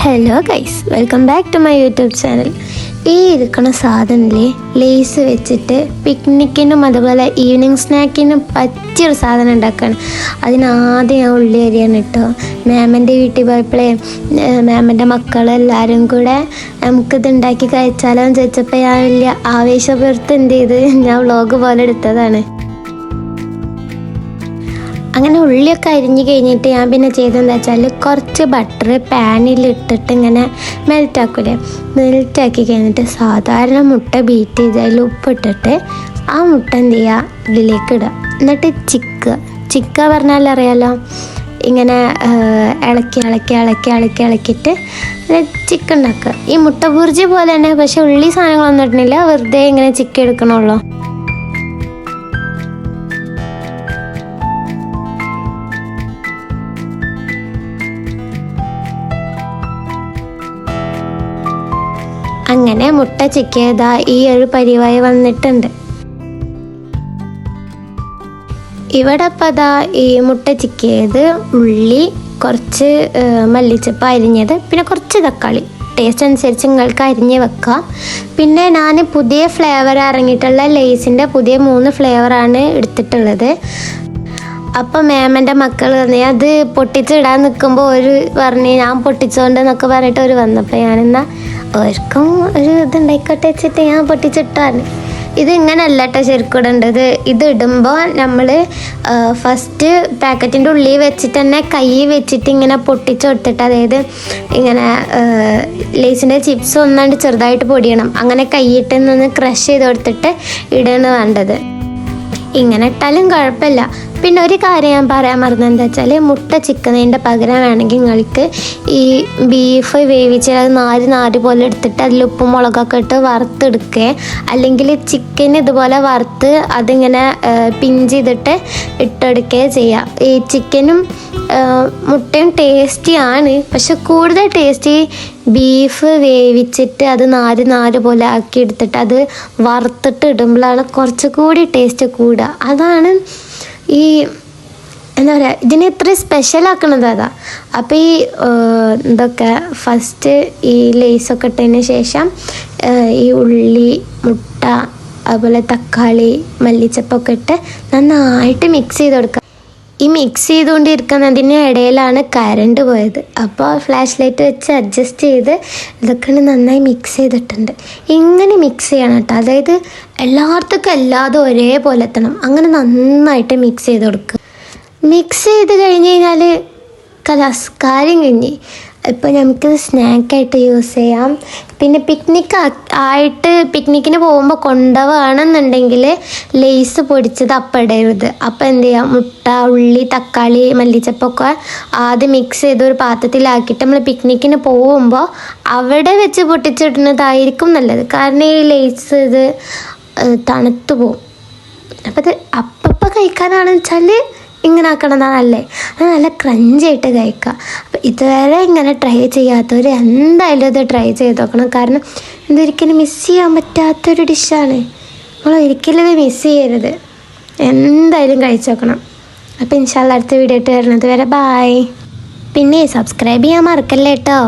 Hello guys, welcome back to my YouTube channel. ഈ ഇരിക്കുന്ന സാധനത്തിലെ lace വെച്ചിട്ട് പിക്നിക്കിനും അതുപോലെ ഈവനിങ് സ്നാക്കിനും പറ്റിയൊരു സാധനം ഉണ്ടാക്കുകയാണ്. അതിനാദ്യം ഞാൻ ഉള്ളി അരിയാണ് കേട്ടോ. മാമൻ്റെ വീട്ടിൽ പോയപ്പോഴേ മാമൻ്റെ മക്കളെല്ലാവരും കൂടെ നമുക്കിത് ഉണ്ടാക്കി കഴിച്ചാലോ എന്ന് ചോദിച്ചപ്പോൾ ഞാൻ വലിയ ആവേശപുറത്ത് എന്ത് ചെയ്ത് ഞാൻ വ്ളോഗ് പോലെ എടുത്തതാണ്. അങ്ങനെ ഉള്ളിയൊക്കെ അരിഞ്ഞ് കഴിഞ്ഞിട്ട് ഞാൻ പിന്നെ ചെയ്തതെന്താ വെച്ചാൽ കുറച്ച് ബട്ടർ പാനിലിട്ടിട്ട് ഇങ്ങനെ മെൽറ്റാക്കൂലേ, മെൽറ്റാക്കി കഴിഞ്ഞിട്ട് സാധാരണ മുട്ട ബീറ്റ് ചെയ്ത് അതിൽ ഉപ്പിട്ടിട്ട് ആ മുട്ട എന്ത് ചെയ്യുക ഇതിലേക്ക് ഇടുക. എന്നിട്ട് ചിക്ക പറഞ്ഞാൽ അറിയാലോ, ഇങ്ങനെ ഇളക്കി ഇളക്കി ഇളക്കി ഇളക്കി ഇളക്കിയിട്ട് ചിക്കൻ ഉണ്ടാക്കുക. ഈ മുട്ട ബുർജി പോലെ തന്നെ, പക്ഷെ ഉള്ളി സാധനങ്ങളൊന്നും ഇടുന്നില്ല, വെറുതെ ഇങ്ങനെ ചിക്കൻ എടുക്കണുള്ളൂ. അങ്ങനെ മുട്ട ചിക്കിയതാ ഈ ഒരു പരിവായി വന്നിട്ടുണ്ട്. ഇവിടെ അപ്പം അതാ ഈ മുട്ട ചിക്കിയത്, ഉള്ളി, കുറച്ച് മല്ലിച്ചപ്പ് അരിഞ്ഞത്, പിന്നെ കുറച്ച് തക്കാളി, ടേസ്റ്റ് അനുസരിച്ച് നിങ്ങൾക്ക് അരിഞ്ഞ് വെക്കാം. പിന്നെ ഞാൻ പുതിയ ഫ്ലേവർ ഇറങ്ങിയിട്ടുള്ള ലേസിൻ്റെ പുതിയ 3 ഫ്ലേവറാണ് എടുത്തിട്ടുള്ളത്. അപ്പം മാമൻ്റെ മക്കൾ പറഞ്ഞു അത് പൊട്ടിച്ചിടാൻ നിൽക്കുമ്പോൾ ഒരു പറഞ്ഞ് ഞാൻ പൊട്ടിച്ചോണ്ട് എന്നൊക്കെ പറഞ്ഞിട്ട് അവർ വന്നപ്പോൾ ഞാനെന്നാൽ അവർക്കും ഒരു ഇതുണ്ടായിക്കോട്ടെ വെച്ചിട്ട് ഞാൻ പൊട്ടിച്ചിട്ടാണ്. ഇത് ഇങ്ങനെയല്ല കേട്ടോ ശരിക്കും ഇടേണ്ടത്. ഇത് ഇടുമ്പോൾ നമ്മൾ ഫസ്റ്റ് പാക്കറ്റിൻ്റെ ഉള്ളിൽ വെച്ചിട്ട് തന്നെ കൈ വെച്ചിട്ട് ഇങ്ങനെ പൊട്ടിച്ച് കൊടുത്തിട്ട്, അതായത് ഇങ്ങനെ ലേസിൻ്റെ ചിപ്സ് ഒന്നാണ്ട് ചെറുതായിട്ട് പൊടിയണം, അങ്ങനെ കൈയിട്ട് നിന്ന് ക്രഷ് ചെയ്ത് കൊടുത്തിട്ട് ഇടാണ് വേണ്ടത്. ഇങ്ങനെ ഇട്ടാലും കുഴപ്പമില്ല. പിന്നെ ഒരു കാര്യം ഞാൻ പറയാൻ മറന്നത് എന്താ വെച്ചാൽ, മുട്ട ചിക്കുന്നതിൻ്റെ പകരം വേണമെങ്കിൽ നിങ്ങൾക്ക് ഈ ബീഫ് വേവിച്ച് അത് നാര് പോലെ എടുത്തിട്ട് അതിൽ ഉപ്പും മുളകൊക്കെ ഇട്ട് വറുത്തെടുക്കുക, അല്ലെങ്കിൽ ചിക്കൻ ഇതുപോലെ വറുത്ത് അതിങ്ങനെ പിഞ്ച് ചെയ്തിട്ട് ഇട്ടെടുക്കുകയോ ചെയ്യാം. ഈ ചിക്കനും മുട്ടയും ടേസ്റ്റിയാണ്, പക്ഷെ കൂടുതൽ ടേസ്റ്റി ബീഫ് വേവിച്ചിട്ട് അത് നാര് പോലെ ആക്കി എടുത്തിട്ട് അത് വറുത്തിട്ട് ഇടുമ്പോഴാണ് കുറച്ചുകൂടി ടേസ്റ്റ് കൂടുക. അതാണ് ഈ എന്താ പറയുക, ഇതിനെ ഇത്ര സ്പെഷ്യലാക്കണത് അതാ. അപ്പോൾ ഈ ഇതൊക്കെ ഫസ്റ്റ് ഈ ലേസൊക്കെ ഇട്ടതിന് ശേഷം ഈ ഉള്ളി, മുട്ട, അതുപോലെ തക്കാളി, മല്ലിച്ചപ്പൊക്കെ ഇട്ട് നന്നായിട്ട് മിക്സ് ചെയ്ത് കൊടുക്കുക. ഈ മിക്സ് ചെയ്തുകൊണ്ടിരിക്കുന്നതിന് ഇടയിലാണ് കറണ്ട് പോയത്. അപ്പോൾ ഫ്ലാഷ് ലൈറ്റ് വെച്ച് അഡ്ജസ്റ്റ് ചെയ്ത് ഇതൊക്കെ നന്നായി മിക്സ് ചെയ്തിട്ടുണ്ട്. ഇങ്ങനെ മിക്സ് ചെയ്യണം കേട്ടോ, അതായത് എല്ലായിടത്തേക്കും എല്ലാതും ഒരേപോലെ എത്തണം. അങ്ങനെ നന്നായിട്ട് മിക്സ് ചെയ്ത് കൊടുക്കുക. മിക്സ് ചെയ്ത് കഴിഞ്ഞ് കഴിഞ്ഞാൽ കാര്യം കഴിഞ്ഞ്. ഇപ്പോൾ നമുക്ക് സ്നാക്കായിട്ട് യൂസ് ചെയ്യാം. പിന്നെ പിക്നിക്കിന് പോകുമ്പോൾ കൊണ്ടുപോകണമെന്നുണ്ടെങ്കിൽ ലേസ് പൊടിച്ചത് അപ്പം ഇടരുത്. അപ്പം എന്ത് ചെയ്യാം, മുട്ട, ഉള്ളി, തക്കാളി, മല്ലിച്ചപ്പൊക്കെ ആദ്യം മിക്സ് ചെയ്ത് ഒരു പാത്രത്തിലാക്കിയിട്ട് നമ്മൾ പിക്നിക്കിന് പോകുമ്പോൾ അവിടെ വെച്ച് പൊട്ടിച്ചിടുന്നതായിരിക്കും നല്ലത്. കാരണം ഈ ലേസ് ഇത് തണുത്തു പോവും. അപ്പോൾ ഇത് അപ്പം കഴിക്കാനാണെന്ന് വെച്ചാൽ ഇങ്ങനെ ആക്കണതാണല്ലേ, അത് നല്ല ക്രഞ്ചായിട്ട് കഴിക്കുക. അപ്പോൾ ഇതുവരെ ഇങ്ങനെ ട്രൈ ചെയ്യാത്തവർ എന്തായാലും ഇത് ട്രൈ ചെയ്ത് നോക്കണം. കാരണം ഇതൊരിക്കലും മിസ് ചെയ്യാൻ പറ്റാത്തൊരു ഡിഷാണ്. നമ്മൾ ഒരിക്കലും ഇത് മിസ് ചെയ്യരുത്, എന്തായാലും കഴിച്ച് നോക്കണം. അപ്പോൾ ഇൻഷാല്ലാ അടുത്ത വീഡിയോ ആയിട്ട് വരുന്നത് വരെ ബായ്. പിന്നെ സബ്സ്ക്രൈബ് ചെയ്യാൻ മറക്കല്ലേ കേട്ടോ.